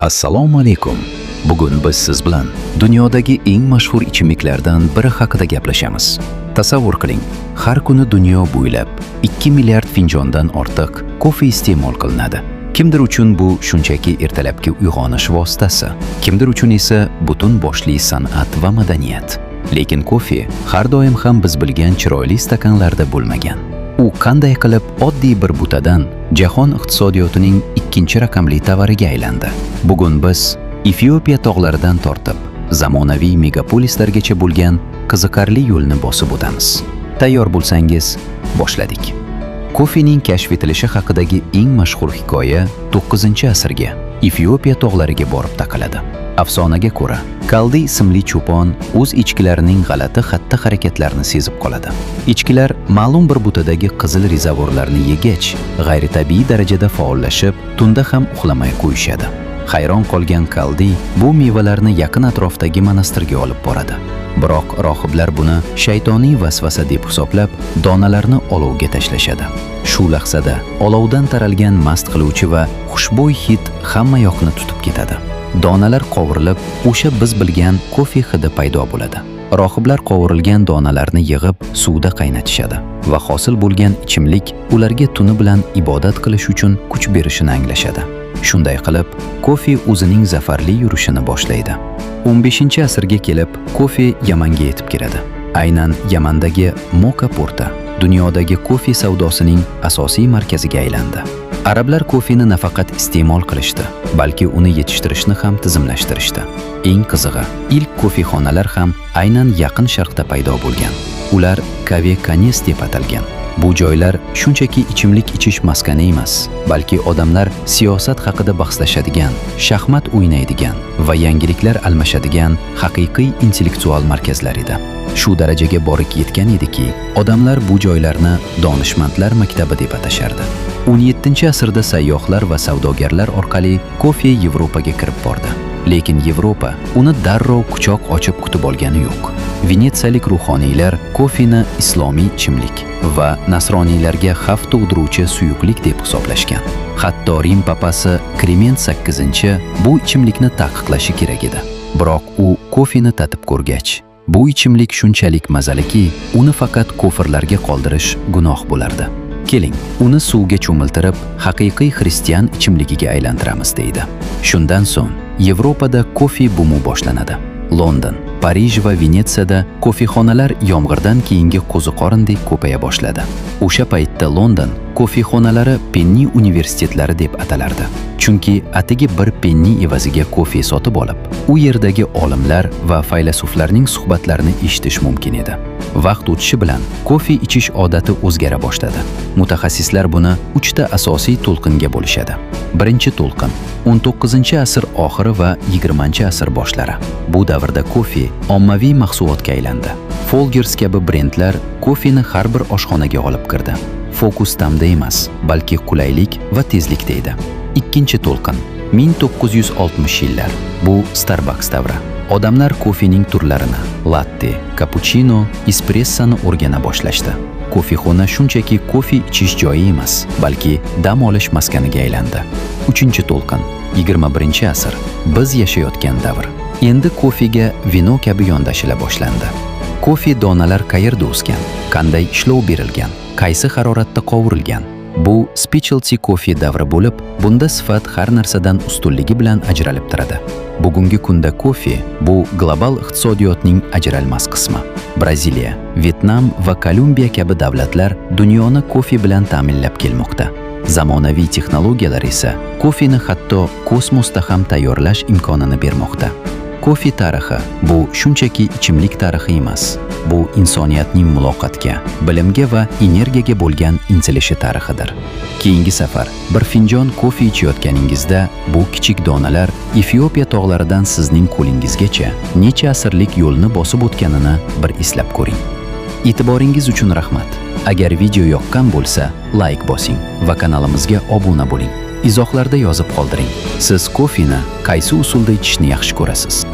Assalomu alaykum. Bugun biz siz bilan dunyodagi eng mashhur ichimliklardan biri haqida gaplashamiz. Tasavvur qiling, har kuni dunyo bo'ylab 2 milliard finjondan ortiq kofe iste'mol qilinadi. Kimdir uchun bu shunchaki ertalabki uyg'onish vositasi, kimdir uchun esa butun boshli san'at va madaniyat. Lekin kofe har doim ham biz bilgan chiroyli stakanlarda bo'lmagan. U qanday qilib oddiy bir butadan jahon iqtisodiyotining ikkinchi raqamli tovariga aylandi. Bugun biz Efiopiya tog'laridan tortib zamonaviy megapolislargacha bo'lgan qiziqarli yo'lni bosib o'tamiz. Tayyor bo'lsangiz, boshladik. Kofening kashf etilishi haqidagi eng mashhur hikoya 9-asrga Efiopiya tog'lariga borib taqaladi. Afsonaga ko'ra, Kaldi ismli cho'pon o'z echkilarining g'alati xatti-harakatlarini sezib qoladi. Echkilar ma'lum bir butadagi qizil rezavorlarni yegach, g'ayritabiiy darajada faollashib, tunda ham uxlamay qo'yishadi. Hayron qolgan Kaldi bu mevalarni yaqin atrofdagi monastirga olib boradi. Biroq rohiblar buni shaytoniy vasvasa deb hisoblab, donalarni olovga tashlashadi. Shu lahzada olovdan taralgan mast qiluvchi va xushbo'y hid hamma yoqni tutib ketadi. Donalar qovurilib, o'sha biz bilgan kofe hidi paydo bo'ladi. Rohiblar qovurilgan donalarni yig'ib, suvda qaynatishadi va hosil bo'lgan ichimlik ularga tuni bilan ibodat qilish uchun kuch berishini anglashadi. Shunday qilib, kofe o'zining zafarli yurishini boshlaydi. 15-asrga kelib, kofe Yamanga yetib keladi. Aynan Yamandagi Moka porti dunyodagi kofe savdosining asosiy markaziga aylandi. Arablar kofeni nafaqat iste'mol qilishdi, balki uni yetishtirishni ham tizimlashtirishdi. Eng qizig'i, ilk kofexonalar ham aynan Yaqin Sharqda paydo bo'lgan. Ular Kave Kanes deb atalgan. Bu joylar shunchaki ichimlik ichish maskani emas, balki odamlar siyosat haqida bahslashadigan, shaxmat o'ynaydigan va yangiliklar almashadigan haqiqiy intellektual markazlar edi. Shu darajaga borib yetgan ediki, odamlar bu joylarni donishmandlar maktabi deb atashardi. 17-asrda sayyohlar va savdogarlar orqali kofe Yevropaga kirib bordi. Lekin Yevropa uni darrov quchoq ochib kutib olgani yo'q. Venetsiyalik ruhoniylar kofeni islomiy ichimlik va nasroniylarga xavf tug'diruvchi suyuqlik deb hisoblashgan. Hatto Rim papasi Klement 8 bu ichimlikni taqiqlashi kerak edi. Biroq u kofeni tatib ko'rgach, bu ichimlik shunchalik mazaliki, uni faqat kofirlarga qoldirish gunoh bo'lardi. Keling, uni suvga cho'miltirib, haqiqiy xristian ichimligiga aylantiramiz deydi. Shundan so'ng Yevropada kofe bumi boshlanadi. London, Parij va Venetsiyada kofexonalar yomg'irdan keyingi qo'ziqorindek ko'paya boshladi. O'sha paytda London kofexonalari penni universitetlari deb atalardi. Chunki atigi bir penni evaziga kofe sotib olib, u yerdagi olimlar va faylasuflarning suhbatlarini eshitish mumkin edi. Vaqt o'tishi bilan kofe ichish odati o'zgara boshladi. Mutaxassislar buni 3 ta asosiy to'lqinga bo'lishadi. Birinchi to'lqin 19-asr oxiri va 20-asr boshlari. Bu davrda kofe ommaviy mahsulotga aylandi. Folgers kabi brendlar kofeni har bir oshxonaga olib kirdi. Fokus tamda emas, balki qulaylik va tezlikda edi. Ikkinchi to'lqin 1960 yillar. Bu Starbucks davri. Odamlar kofening turlarini, latte, cappuccino, espressoni o'rgana boshlashdi. Kofexona shunchaki kofe ichish joyi emas, balki dam olish maskaniga aylandi. Uchinchi to'lqin 21-asr. Biz yashayotgan davr. Endi kofega vino kabi yondashila boshlandi. Kofe donalar qayerda o'sgan, qanday ishlov berilgan, qaysi haroratda qovurilgan? Bu specialty kofe davri bo'lib, bunda sifat har narsadan ustunligi bilan ajralib turadi. Bugungi kunda kofe bu global iqtisodiyotning ajralmas qismi. Braziliya, Vyetnam va Kolumbiya kabi davlatlar dunyoni kofe bilan ta'minlab kelmoqda. Zamonaviy texnologiyalar esa kofeni hatto kosmosda ham tayyorlash imkonini bermoqda. Kofe tarixi bu shunchaki ichimlik tarixi emas. Bu insoniyatning muloqotga, bilimga va energiyaga bo'lgan intilishi tarixidir. Keyingi safar bir finjon kofe ichayotganingizda bu kichik donalar Efiopiya tog'laridan sizning qo'lingizgacha necha asrlik yo'lni bosib o'tganini bir eslab ko'ring. E'tiboringiz uchun rahmat. Agar video yoqqan bo'lsa, like bosing va kanalimizga obuna bo'ling. Izohlarda yozib qoldiring. Siz kofeni qaysi usulda ichishni yaxshi ko'rasiz?